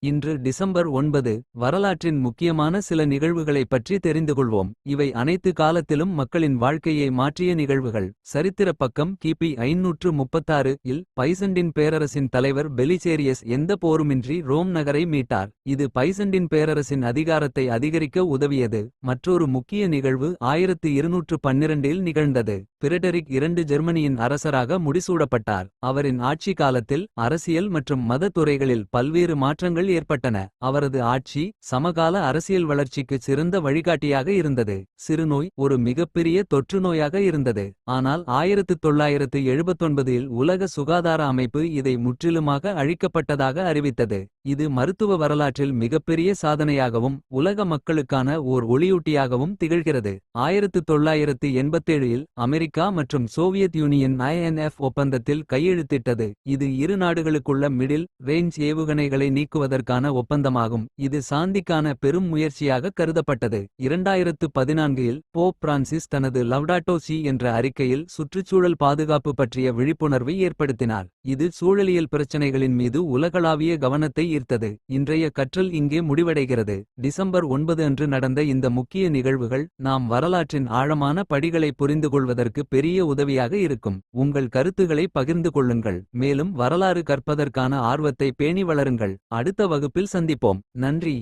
இன்று டிசம்பர் 9. வரலாற்றின் முக்கியமான சில நிகழ்வுகளைப் பற்றி தெரிந்துகொள்வோம். இவை அனைத்து காலத்திலும் மக்களின் வாழ்க்கையை மாற்றிய நிகழ்வுகள். சரித்திரப் பக்கம் கிபி 536 இல் பைசண்டின் பேரரசின் தலைவர் பெலிசேரியஸ் எந்த போருமின்றி ரோம் நகரை மீட்டார். இது பைசண்டின் பேரரசின் அதிகாரத்தை அதிகரிக்க உதவியது. மற்றொரு முக்கிய நிகழ்வு 1212 இல் நிகழ்ந்தது. பிரடரிக் II ஜெர்மனியின் அரசராக முடிசூடப்பட்டார். அவரின் ஆட்சி காலத்தில் அரசியல் மற்றும் மத துறைகளில் பல்வேறு மாற்றங்கள் ஏற்பட்டன. அவரது ஆட்சி சமகால அரசியல் வளர்ச்சிக்கு சிறந்த வழிகாட்டியாக இருந்தது. சிறுநோய் ஒரு மிகப்பெரிய தொற்று நோயாக இருந்தது. ஆனால் 1979 இல் உலக சுகாதார அமைப்பு இதை முற்றிலுமாக அழிக்கப்பட்டதாக அறிவித்தது. இது மருத்துவ வரலாற்றில் மிகப்பெரிய சாதனையாகவும் உலக மக்களுக்கான ஓர் ஒளியூட்டியாகவும் திகழ்கிறது. 1987 இல் அமெரிக்கா மற்றும் சோவியத் யூனியன் INF ஒப்பந்தத்தில் கையெழுத்திட்டது. இது இரு நாடுகளுக்குள்ள மிடில் ரேஞ்ச் ஏவுகணைகளை நீக்குவதற்கான ஒப்பந்தமாகும். இது சாந்திக்கான பெரும் முயற்சியாக கருதப்பட்டது. 2014 இல் போப் பிரான்சிஸ் தனது லவ்டாட்டோ சி என்ற அறிக்கையில் சுற்றுச்சூழல் பாதுகாப்பு பற்றிய விழிப்புணர்வை ஏற்படுத்தினார். இது சூழலியல் பிரச்சனைகளின் மீது உலகளாவிய கவனத்தை ஈர்த்தது. இன்றைய கற்றல் இங்கே முடிவடைகிறது. டிசம்பர் 9 அன்று நடந்த இந்த முக்கிய நிகழ்வுகள் நாம் வரலாற்றின் ஆழமான படிகளை புரிந்துகொள்வதற்கு பெரிய உதவியாக இருக்கும். உங்கள் கருத்துக்களை பகிர்ந்து கொள்ளுங்கள். மேலும் வரலாறு கற்பதற்கான ஆர்வத்தை பேணி வளருங்கள். அடுத்த வகுப்பில் சந்திப்போம். நன்றி.